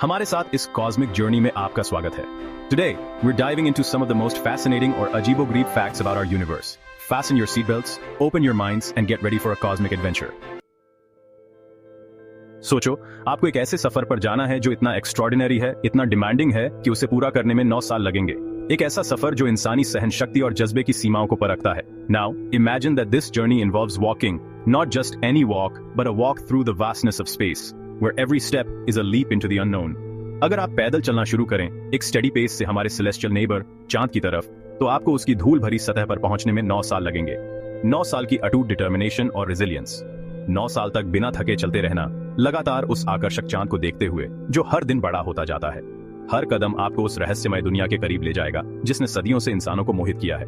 हमारे साथ इस कॉस्मिक जर्नी में आपका स्वागत है। Today, we're diving into some of the most fascinating और अजीबोगरीब facts about our universe. Fasten your seatbelts, open your minds, and get ready for a cosmic adventure. सोचो, आपको एक ऐसे सफर पर जाना है जो इतना एक्स्ट्रॉर्डिनरी है, इतना डिमांडिंग है कि उसे पूरा करने में 9 साल लगेंगे। एक ऐसा सफर जो इंसानी सहन शक्ति और जज्बे की सीमाओं को परखता है। Now, imagine that this journey involves walking, not just any walk, but a walk through the vastness of space, where every step is a leap into the unknown. अगर आप पैदल चलना शुरू करें, एक स्टेडी पेस से हमारे सेलेस्टियल नेबर चांद की तरफ, तो आपको उसकी धूल भरी सतह पर पहुंचने में 9 साल लगेंगे। 9 साल की अटूट डिटर्मिनेशन और रेजिलियंस। 9 साल तक बिना थके चलते रहना, लगातार उस आकर्षक चांद को देखते हुए जो हर दिन बड़ा होता जाता है। हर कदम आपको उस रहस्यमय दुनिया के करीब ले जाएगा जिसने सदियों से इंसानों को मोहित किया है।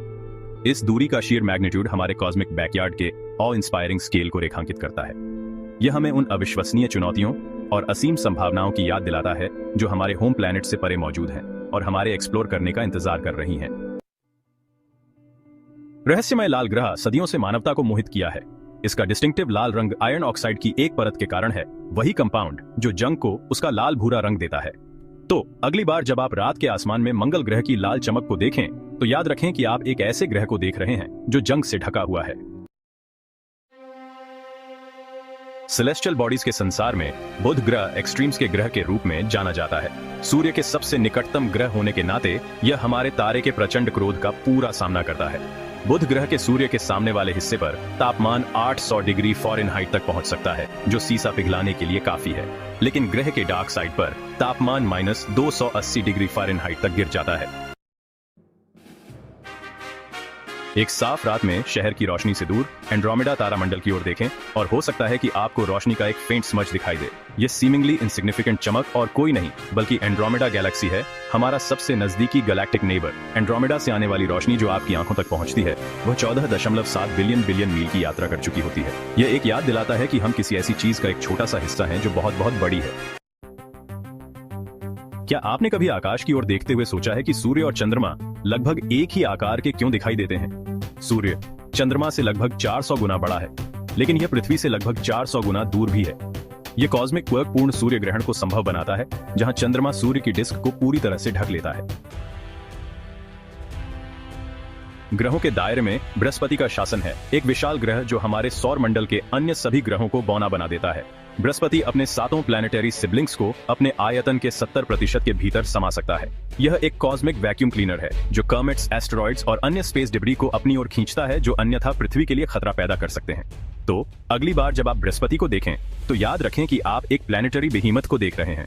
इस दूरी का शीर मैग्नीट्यूड हमारे कॉस्मिक बैकयार्ड के ऑ इंस्पायरिंग स्केल को रेखांकित करता है। यह हमें उन अविश्वसनीय चुनौतियों और असीम संभावनाओं की याद दिलाता है जो हमारे होम प्लैनेट से परे मौजूद हैं और हमारे एक्सप्लोर करने का इंतजार कर रही हैं। रहस्यमय लाल ग्रह सदियों से मानवता को मोहित किया है। इसका डिस्टिंक्टिव लाल रंग आयरन ऑक्साइड की एक परत के कारण है, वही कंपाउंड जो जंग को उसका लाल भूरा रंग देता है। तो अगली बार जब आप रात के आसमान में मंगल ग्रह की लाल चमक को देखें, तो याद रखें कि आप एक ऐसे ग्रह को देख रहे हैं जो जंग से ढका हुआ है। सेलेस्टियल बॉडीज के संसार में बुध ग्रह एक्सट्रीम्स के ग्रह के रूप में जाना जाता है। सूर्य के सबसे निकटतम ग्रह होने के नाते यह हमारे तारे के प्रचंड क्रोध का पूरा सामना करता है। बुध ग्रह के सूर्य के सामने वाले हिस्से पर तापमान 800 डिग्री फ़ारेनहाइट तक पहुंच सकता है, जो सीसा पिघलाने के लिए काफी है। लेकिन ग्रह के डार्क साइड पर तापमान -280 डिग्री फ़ारेनहाइट तक गिर जाता है। एक साफ रात में शहर की रोशनी से दूर एंड्रोमेडा तारामंडल की ओर देखें और हो सकता है कि आपको रोशनी का एक फेंट स्मज दिखाई दे। यह सीमिंगली इनसिग्निफिकेंट चमक और कोई नहीं बल्कि एंड्रोमेडा गैलेक्सी है, हमारा सबसे नजदीकी गैलेक्टिक नेबर। एंड्रोमेडा से आने वाली रोशनी जो आपकी आंखों तक पहुंचती है, वह 14.7 बिलियन मील की यात्रा कर चुकी होती है। यह एक याद दिलाता है कि हम किसी ऐसी चीज का एक छोटा सा हिस्सा हैं जो बहुत बहुत बड़ी है। क्या आपने कभी आकाश की ओर देखते हुए सोचा है कि सूर्य और चंद्रमा लगभग एक ही आकार के क्यों दिखाई देते हैं? सूर्य चंद्रमा से लगभग 400 गुना बड़ा है, लेकिन यह पृथ्वी से लगभग 400 गुना दूर भी है। यह कॉस्मिक क्वर्क पूर्ण सूर्य ग्रहण को संभव बनाता है, जहां चंद्रमा सूर्य की डिस्क को पूरी तरह से ढक लेता है। ग्रहों के दायरे में बृहस्पति का शासन है, एक विशाल ग्रह जो हमारे सौर मंडल के अन्य सभी ग्रहों को बौना बना देता है। बृहस्पति अपने 7 प्लैनेटरी सिबलिंग्स को अपने आयतन के 70% के भीतर समा सकता है। यह एक कॉस्मिक वैक्यूम क्लीनर है जो कॉमेट्स, एस्टेरॉइड्स और अन्य स्पेस डिब्री को अपनी ओर खींचता है, जो अन्यथा पृथ्वी के लिए खतरा पैदा कर सकते हैं। तो अगली बार जब आप बृहस्पति को देखें, तो याद रखें कि आप एक प्लैनेटरी बेहीमत को देख रहे हैं।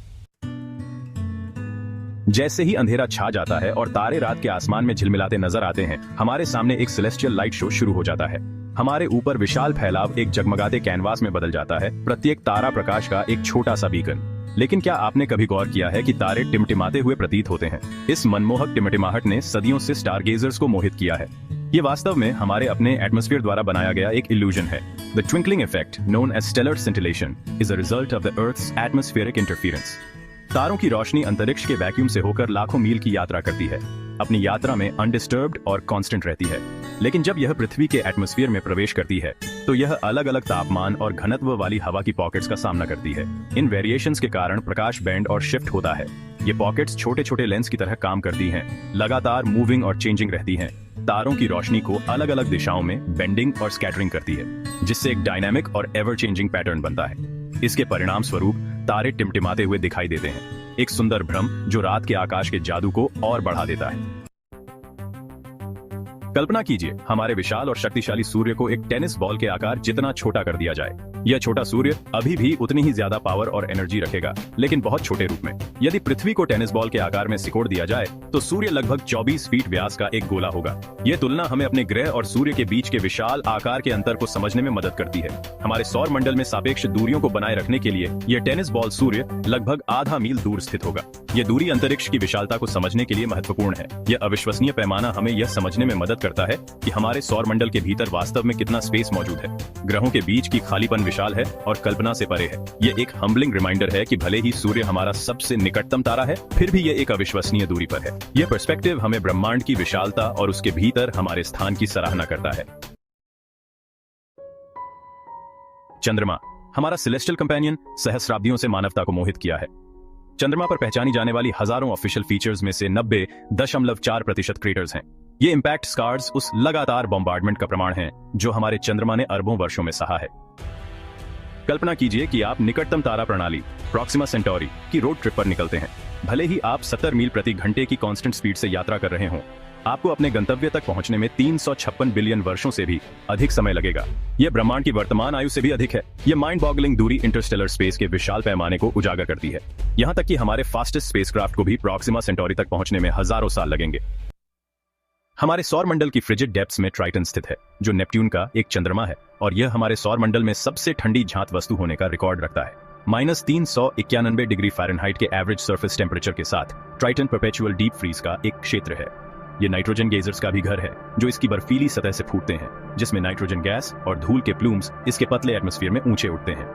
जैसे ही अंधेरा छा जाता है और तारे रात के आसमान में झिलमिलाते नजर आते हैं, हमारे सामने एक सेलेस्टियल लाइट शो शुरू हो जाता है। हमारे ऊपर विशाल फैलाव एक जगमगाते कैनवास में बदल जाता है, प्रत्येक तारा प्रकाश का एक छोटा सा बीकन। लेकिन क्या आपने कभी गौर किया है कि तारे टिमटिमाते हुए प्रतीत होते हैं? इस मनमोहक टिमटिमाहट ने सदियों से स्टारगेजर्स को मोहित किया है। ये वास्तव में हमारे अपने एटमॉस्फेयर द्वारा बनाया गया एक इल्यूजन है। The twinkling effect, known as stellar scintillation, is a result of the earth's atmospheric interference. तारों की रोशनी अंतरिक्ष के वैक्यूम से होकर लाखों मील की यात्रा करती है, अपनी यात्रा में अनडिस्टर्ब्ड और कांस्टेंट रहती है। लेकिन जब यह पृथ्वी के एटमॉस्फेयर में प्रवेश करती है, तो यह अलग अलग तापमान और घनत्व वाली हवा की पॉकेट्स का सामना करती है। इन वेरिएशंस के कारण प्रकाश बैंड और शिफ्ट होता है। ये पॉकेट्स छोटे छोटे लेंस की तरह काम करती हैं, लगातार मूविंग और चेंजिंग रहती हैं। तारों की रोशनी को अलग अलग दिशाओं में बेंडिंग और स्कैटरिंग करती है, जिससे एक डायनामिक और एवर चेंजिंग पैटर्न बनता है। इसके परिणाम स्वरूप तारे टिमटिमाते हुए दिखाई देते हैं, एक सुंदर भ्रम जो रात के आकाश के जादू को और बढ़ा देता है। कल्पना कीजिए, हमारे विशाल और शक्तिशाली सूर्य को एक टेनिस बॉल के आकार जितना छोटा कर दिया जाए। यह छोटा सूर्य अभी भी उतनी ही ज्यादा पावर और एनर्जी रखेगा, लेकिन बहुत छोटे रूप में। यदि पृथ्वी को टेनिस बॉल के आकार में सिकोड़ दिया जाए, तो सूर्य लगभग 24 फीट व्यास का एक गोला होगा। यह तुलना हमें अपने ग्रह और सूर्य के बीच के विशाल आकार के अंतर को समझने में मदद करती है। हमारे सौर मंडल में सापेक्ष दूरियों को बनाए रखने के लिए यह टेनिस बॉल सूर्य लगभग आधा मील दूर स्थित होगा। यह दूरी अंतरिक्ष की विशालता को समझने के लिए महत्वपूर्ण है। यह अविश्वसनीय पैमाना हमें यह समझने में मदद करता है कि हमारे सौर मंडल के भीतर वास्तव में कितना स्पेस मौजूद है। ग्रहों के बीच की खालीपन विशाल है और कल्पना से परे है। यह एक हम्बलिंग रिमाइंडर है कि भले ही सूर्य हमारा सबसे निकटतम तारा है, फिर भी यह एक अविश्वसनीय दूरी पर है। यह पर्सपेक्टिव हमें ब्रह्मांड की विशालता और उसके भीतर हमारे स्थान की सराहना करता है। चंद्रमा, हमारा सेलेस्टियल कंपेनियन, सहस्राब्दियों से मानवता को मोहित किया है। चंद्रमा पर पहचानी जाने वाली हजारों ऑफिशियल फीचर्स में से 90.4% क्रेटर्स हैं। ये इंपैक्ट स्कार्स उस लगातार बॉम्बार्डमेंट का प्रमाण हैं जो हमारे चंद्रमा ने अरबों वर्षों में सहा है। कल्पना कीजिए कि आप निकटतम तारा प्रणाली प्रॉक्सिमा सेंटोरी की रोड ट्रिप पर निकलते हैं। भले ही आप 70 मील प्रति घंटे की कांस्टेंट स्पीड से यात्रा कर रहे हों, आपको अपने गंतव्य तक पहुंचने में 356 बिलियन वर्षों से भी अधिक समय लगेगा। यह ब्रह्मांड की वर्तमान आयु से भी अधिक है। यह माइंड बॉगलिंग दूरी इंटरस्टेलर स्पेस के विशाल पैमाने को उजागर करती है। यहां तक कि हमारे फास्टेस्ट स्पेसक्राफ्ट को भी प्रॉक्सिमा सेंटोरी तक पहुंचने में हजारों साल लगेंगे। हमारे सौर मंडल की फ्रिजिड डेप्थ्स में ट्राइटन स्थित है, जो नेपट्यून का एक चंद्रमा है, और यह हमारे सौर मंडल में सबसे ठंडी झांत वस्तु होने का रिकॉर्ड रखता है। -391 डिग्री फ़ारेनहाइट के एवरेज सरफेस टेम्परेचर के साथ ट्राइटन परपेचुअल डीप फ्रीज का एक क्षेत्र है। यह नाइट्रोजन गेजर्स का भी घर है, जो इसकी बर्फीली सतह से फूटते हैं, जिसमें नाइट्रोजन गैस और धूल के प्लूम्स इसके पतले एटमॉस्फेयर में ऊंचे उठते हैं।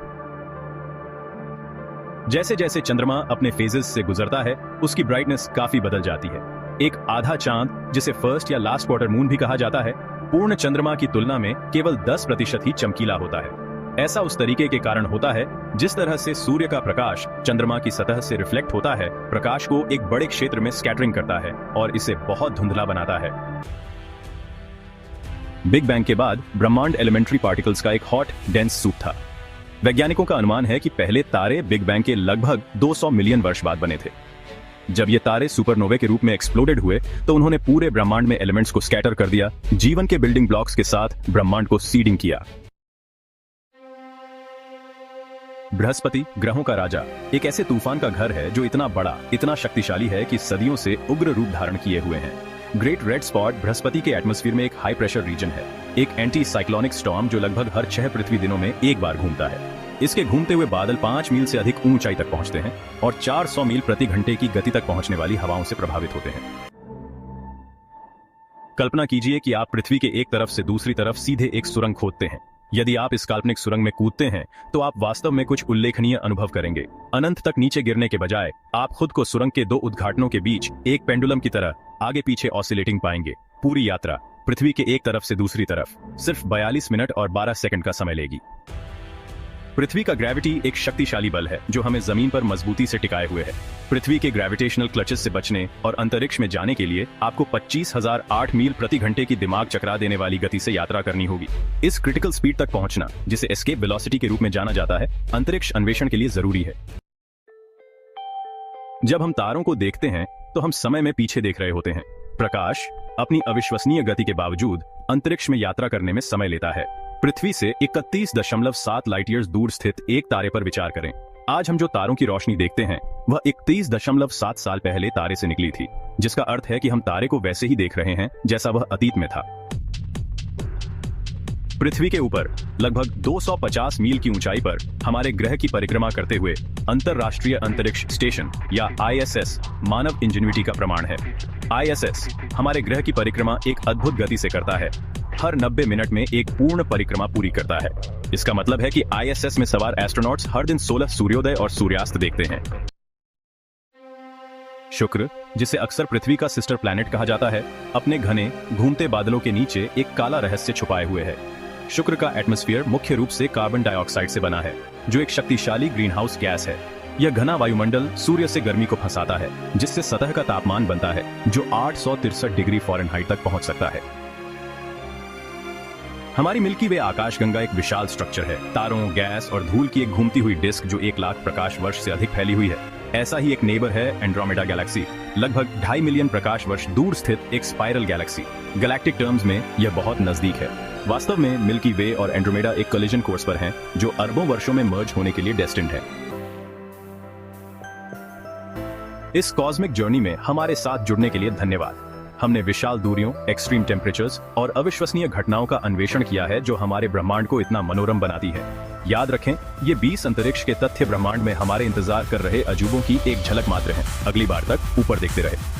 जैसे जैसे चंद्रमा अपने फेजेस से गुजरता है, उसकी ब्राइटनेस काफी बदल जाती है। एक आधा चांद, जिसे फर्स्ट या लास्ट क्वार्टर मून भी कहा जाता है, पूर्ण चंद्रमा की तुलना में केवल 10% ही चमकीला होता है। ऐसा उस तरीके के कारण होता है जिस तरह से सूर्य का प्रकाश चंद्रमा की सतह से रिफ्लेक्ट होता है, प्रकाश को एक बड़े क्षेत्र में स्कैटरिंग करता है और इसे बहुत धुंधला बनाता है। बिग बैंग के बाद ब्रह्मांड एलिमेंट्री पार्टिकल्स का एक हॉट डेंस सूप था। वैज्ञानिकों का अनुमान है कि पहले तारे बिग बैंग के लगभग 200 मिलियन वर्ष बाद बने थे। जब ये तारे सुपरनोवा के रूप में एक्सप्लोडेड हुए, तो उन्होंने पूरे ब्रह्मांड में एलिमेंट्स को स्कैटर कर दिया, जीवन के बिल्डिंग ब्लॉक्स के साथ ब्रह्मांड को सीडिंग किया। बृहस्पति, ग्रहों का राजा, एक ऐसे तूफान का घर है जो इतना बड़ा, इतना शक्तिशाली है कि सदियों से उग्र रूप धारण किए हुए हैं। ग्रेट रेड स्पॉट बृहस्पति के एटमॉस्फेयर में एक हाई प्रेशर रीजन है, एक एंटी साइक्लोनिक स्टॉर्म जो लगभग हर 6 पृथ्वी दिनों में एक बार घूमता है। इसके घूमते हुए बादल 5 मील से अधिक ऊंचाई तक पहुंचते हैं और 400 मील प्रति घंटे की गति तक पहुंचने वाली हवाओं से प्रभावित होते हैं। कल्पना कीजिए कि आप पृथ्वी के एक तरफ से दूसरी तरफ सीधे एक सुरंग खोदते हैं। यदि आप इस काल्पनिक सुरंग में कूदते हैं, तो आप वास्तव में कुछ उल्लेखनीय अनुभव करेंगे। अनंत तक नीचे गिरने के बजाय आप खुद को सुरंग के 2 उद्घाटनों के बीच एक पेंडुलम की तरह आगे पीछे ऑसिलेटिंग पाएंगे। पूरी यात्रा पृथ्वी के एक तरफ से दूसरी तरफ सिर्फ 42 मिनट और 12 सेकंड का समय लेगी। पृथ्वी का ग्रेविटी एक शक्तिशाली बल है जो हमें जमीन पर मजबूती से टिकाए हुए है। पृथ्वी के ग्रेविटेशनल क्लचेस से बचने और अंतरिक्ष में जाने के लिए आपको 25,008 मील प्रति घंटे की दिमाग चकरा देने वाली गति से यात्रा करनी होगी। इस क्रिटिकल स्पीड तक पहुंचना, जिसे एस्केप वेलोसिटी के रूप में जाना जाता है, अंतरिक्ष अन्वेषण के लिए जरूरी है। जब हम तारों को देखते हैं, तो हम समय में पीछे देख रहे होते हैं। प्रकाश अपनी अविश्वसनीय गति के बावजूद अंतरिक्ष में यात्रा करने में समय लेता है। पृथ्वी से 31.7 लाइट ईयर्स दूर स्थित एक तारे पर विचार करें। आज हम जो तारों की रोशनी देखते हैं, वह 31.7 साल पहले तारे से निकली थी, जिसका अर्थ है कि हम तारे को वैसे ही देख रहे हैं जैसा वह अतीत में था। पृथ्वी के ऊपर लगभग 250 मील की ऊंचाई पर हमारे ग्रह की परिक्रमा करते हुए अंतरराष्ट्रीय अंतरिक्ष स्टेशन या ISS मानव इंजेन्युइटी का प्रमाण है। ISS हमारे ग्रह की परिक्रमा एक अद्भुत गति से करता है। हर 90 मिनट में एक पूर्ण परिक्रमा पूरी करता है। इसका मतलब है कि ISS में सवार एस्ट्रोनॉट्स हर दिन 16 सूर्योदय और सूर्यास्त देखते हैं। शुक्र, जिसे अक्सर पृथ्वी का सिस्टर प्लैनेट कहा जाता है, अपने घने घूमते बादलों के नीचे एक काला रहस्य छुपाए हुए है। शुक्र का एटमॉस्फेयर मुख्य रूप से कार्बन डाइऑक्साइड से बना है, जो एक शक्तिशाली ग्रीन हाउस गैस है। यह घना वायुमंडल सूर्य से गर्मी को फंसाता है, जिससे सतह का तापमान बनता है, जो 863 डिग्री फ़ारेनहाइट तक पहुंच सकता है। हमारी मिल्की वे आकाशगंगा एक विशाल स्ट्रक्चर है, तारों, गैस और धूल की एक घूमती हुई डिस्क जो 1 लाख प्रकाश वर्ष से अधिक फैली हुई है। ऐसा ही एक नेबर है एंड्रोमेडा गैलेक्सी, लगभग 2.5 मिलियन प्रकाश वर्ष दूर स्थित एक स्पाइरल गैलेक्सी। गैलेक्टिक टर्म्स में यह बहुत नजदीक है। वास्तव में मिल्की वे और एंड्रोमेडा एक कोलिजन कोर्स पर हैं, जो अरबों वर्षों में मर्ज होने के लिए डेस्टिन्ड है। इस कॉस्मिक जर्नी में हमारे साथ जुड़ने के लिए धन्यवाद। हमने विशाल दूरियों, एक्सट्रीम टेम्परेचर्स और अविश्वसनीय घटनाओं का अन्वेषण किया है, जो हमारे ब्रह्मांड को इतना मनोरम बनाती है। याद रखें, ये 20 अंतरिक्ष के तथ्य ब्रह्मांड में हमारे इंतजार कर रहे अजूबों की एक झलक मात्र हैं। अगली बार तक ऊपर देखते रहे।